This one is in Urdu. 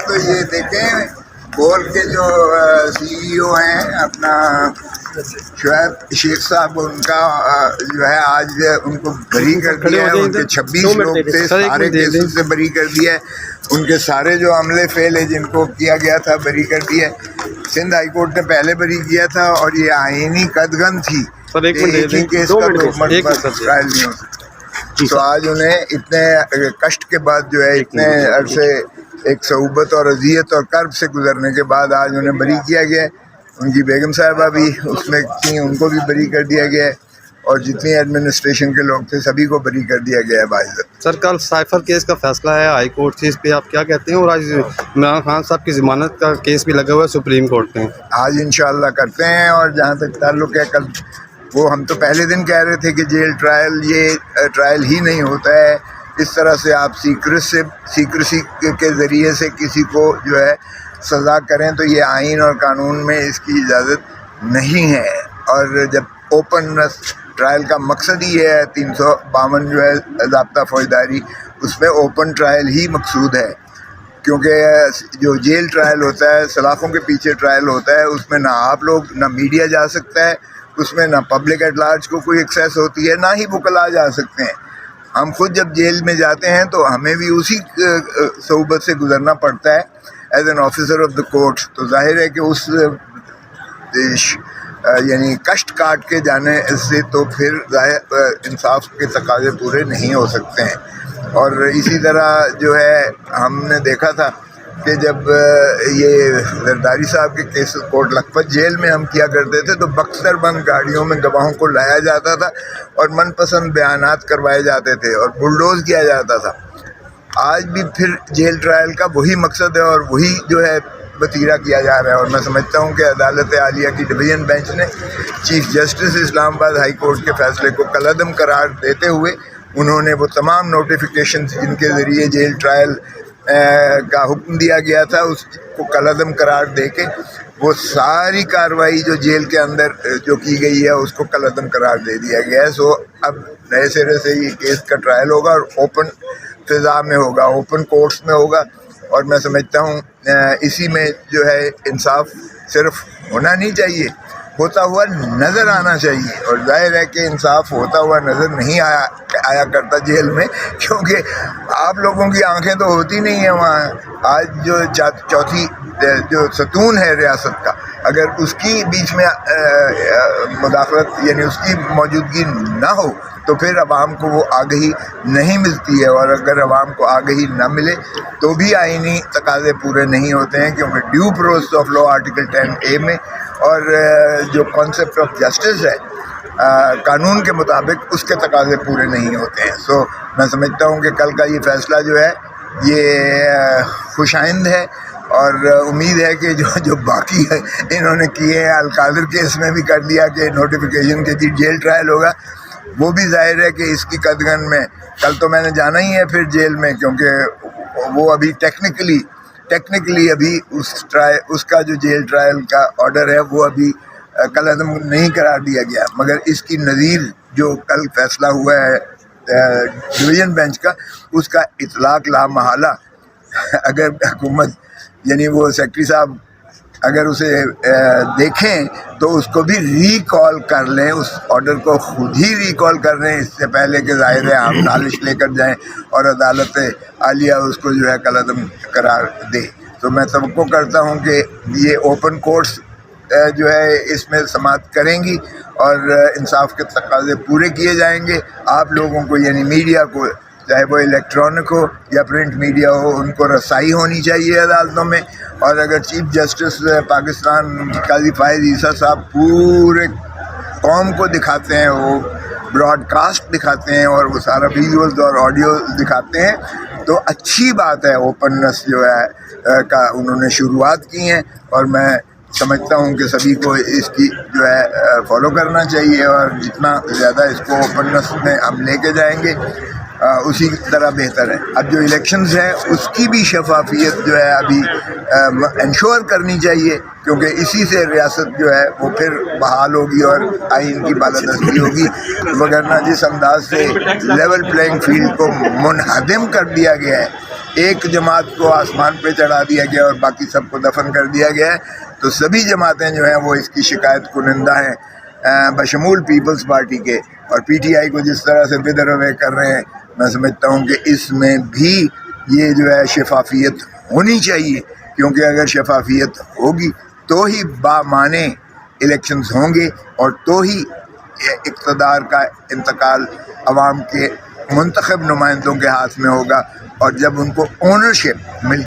تو یہ دیکھیں بول کے جو سی ای او ہیں اپنا شعیب شیخ صاحب، ان کا جو ہے آج ان کو بری کر دیا ہے. ان کے 26 لوگ تھے، سارے کیسز سے بری کر دیا ہے. ان کے سارے جو عملے فیل ہے جن کو کیا گیا تھا بری کر دیا ہے. سندھ ہائی کورٹ نے پہلے بری کیا تھا اور یہ آئینی قدغن تھی ایک ہی کیس کا 2 مرتبہ ٹرائل نہیں ہو سکتا. تو آج انہیں اتنے کشٹ کے بعد جو ہے اتنے عرصے ایک صعوبت اور اذیت اور کرب سے گزرنے کے بعد آج انہیں بری کیا گیا ہے. ان کی بیگم صاحبہ بھی اس میں تھیں، ان کو بھی بری کر دیا گیا ہے، اور جتنی ایڈمنسٹریشن کے لوگ تھے سبھی کو بری کر دیا گیا ہے باعزت. سر کل سائفر کیس کا فیصلہ ہے ہائی کورٹ سے، اس پہ آپ کیا کہتے ہیں؟ اور آج عمران خان صاحب کی ضمانت کا کیس بھی لگا ہوا ہے سپریم کورٹ میں. آج انشاءاللہ کرتے ہیں. اور جہاں تک تعلق ہے کل وہ ہم تو پہلے دن کہہ رہے تھے کہ جیل ٹرائل یہ ٹرائل ہی نہیں ہوتا ہے. اس طرح سے آپ سیکریسی کے ذریعے سے کسی کو جو ہے سزا کریں تو یہ آئین اور قانون میں اس کی اجازت نہیں ہے. اور جب اوپن ٹرائل کا مقصد ہی ہے 352 جو ہے ضابطہ فوجداری، اس میں اوپن ٹرائل ہی مقصود ہے. کیونکہ جو جیل ٹرائل ہوتا ہے، سلاخوں کے پیچھے ٹرائل ہوتا ہے، اس میں نہ آپ لوگ نہ میڈیا جا سکتا ہے، اس میں نہ پبلک ایٹ لارج کو کوئی ایکسیس ہوتی ہے، نہ ہی وکلاء جا سکتے ہیں. ہم خود جب جیل میں جاتے ہیں تو ہمیں بھی اسی صعوبت سے گزرنا پڑتا ہے as an officer of the court. تو ظاہر ہے کہ اس یعنی کشٹ کاٹ کے جانے سے تو پھر ظاہر انصاف کے تقاضے پورے نہیں ہو سکتے ہیں. اور اسی طرح جو ہے ہم نے دیکھا تھا کہ جب یہ زرداری صاحب کے کیس کوٹ لکھپت جیل میں ہم کیا کرتے تھے تو بکسر بند گاڑیوں میں گواہوں کو لایا جاتا تھا اور من پسند بیانات کروائے جاتے تھے اور بلڈوز کیا جاتا تھا. آج بھی پھر جیل ٹرائل کا وہی مقصد ہے اور وہی جو ہے وتیرہ کیا جا رہا ہے. اور میں سمجھتا ہوں کہ عدالت عالیہ کی ڈویژن بینچ نے چیف جسٹس اسلام آباد ہائی کورٹ کے فیصلے کو کالعدم قرار دیتے ہوئے انہوں نے وہ تمام نوٹیفیکیشنز جن کے ذریعے جیل ٹرائل کا حکم دیا گیا تھا اس کو کالعدم قرار دے کے وہ ساری کارروائی جو جیل کے اندر جو کی گئی ہے اس کو کالعدم قرار دے دیا گیا ہے. سو اب نئے سرے سے یہ کیس کا ٹرائل ہوگا اور اوپن فضا میں ہوگا، اوپن کورٹس میں ہوگا. اور میں سمجھتا ہوں اسی میں جو ہے انصاف صرف ہونا نہیں چاہیے، ہوتا ہوا نظر آنا چاہیے. اور ظاہر ہے کہ انصاف ہوتا ہوا نظر نہیں آیا کرتا جیل میں، کیونکہ آپ لوگوں کی آنکھیں تو ہوتی نہیں ہیں وہاں. آج جو چوتھی جو ستون ہے ریاست کا، اگر اس کی بیچ میں مداخلت یعنی اس کی موجودگی نہ ہو تو پھر عوام کو وہ آگہی نہیں ملتی ہے. اور اگر عوام کو آگہی نہ ملے تو بھی آئینی تقاضے پورے نہیں ہوتے ہیں، کیونکہ due process of law article 10A میں اور جو کانسیپٹ آف جسٹس ہے قانون کے مطابق اس کے تقاضے پورے نہیں ہوتے ہیں. سو میں سمجھتا ہوں کہ کل کا یہ فیصلہ جو ہے یہ خوش آئند ہے. اور امید ہے کہ جو باقی ہے انہوں نے کیے ہیں، القادر کیس میں بھی کر دیا کہ نوٹیفیکیشن کے جیل ٹرائل ہوگا، وہ بھی ظاہر ہے کہ اس کی قدغن میں کل تو میں نے جانا ہی ہے پھر جیل میں، کیونکہ وہ ابھی ٹیکنیکلی ابھی اس کا جو جیل ٹرائل کا آرڈر ہے وہ ابھی کالعدم نہیں قرار دیا گیا. مگر اس کی نظیر جو کل فیصلہ ہوا ہے ڈویژن بینچ کا، اس کا اطلاق لامحالہ اگر حکومت یعنی وہ سیکرٹری صاحب اگر اسے دیکھیں تو اس کو بھی ریکال کر لیں، اس آرڈر کو خود ہی ریکال کر لیں اس سے پہلے کہ ظاہر ہے آپ نالش لے کر جائیں اور عدالت عالیہ اس کو جو ہے کالعدم قرار دے. تو میں توقع کرتا ہوں کہ یہ اوپن کورٹس جو ہے اس میں سماعت کریں گی اور انصاف کے تقاضے پورے کیے جائیں گے. آپ لوگوں کو یعنی میڈیا کو، چاہے وہ الیکٹرانک ہو یا پرنٹ میڈیا ہو، ان کو رسائی ہونی چاہیے عدالتوں میں. اور اگر چیف جسٹس پاکستان قاضی فائز عیسیٰ صاحب پورے قوم کو دکھاتے ہیں، وہ براڈ کاسٹ دکھاتے ہیں اور وہ سارا ویڈیوز اور آڈیو دکھاتے ہیں تو اچھی بات ہے. اوپننس جو ہے کا انہوں نے شروعات کی ہیں اور میں سمجھتا ہوں کہ سبھی کو اس کی جو ہے فالو کرنا چاہیے اور جتنا زیادہ اس کو اوپننس میں ہم لے کے جائیں گے اسی طرح بہتر ہے. اب جو الیکشنز ہیں اس کی بھی شفافیت جو ہے ابھی انشور کرنی چاہیے، کیونکہ اسی سے ریاست جو ہے وہ پھر بحال ہوگی اور آئین کی بالادستی ہوگی. وگرنہ جس انداز سے لیول پلینگ فیلڈ کو منہدم کر دیا گیا ہے ایک جماعت کو آسمان پہ چڑھا دیا گیا اور باقی سب کو دفن کر دیا گیا ہے. تو سبھی جماعتیں جو ہیں وہ اس کی شکایت کنندہ ہیں بشمول پیپلز پارٹی کے. اور پی ٹی آئی کو جس طرح سے بدر ہوئے کر رہے ہیں میں سمجھتا ہوں کہ اس میں بھی یہ جو ہے شفافیت ہونی چاہیے, کیونکہ اگر شفافیت ہوگی تو ہی بامعنی الیکشنز ہوں گے اور تو ہی اقتدار کا انتقال عوام کے منتخب نمائندوں کے ہاتھ میں ہوگا. اور جب ان کو اونرشپ مل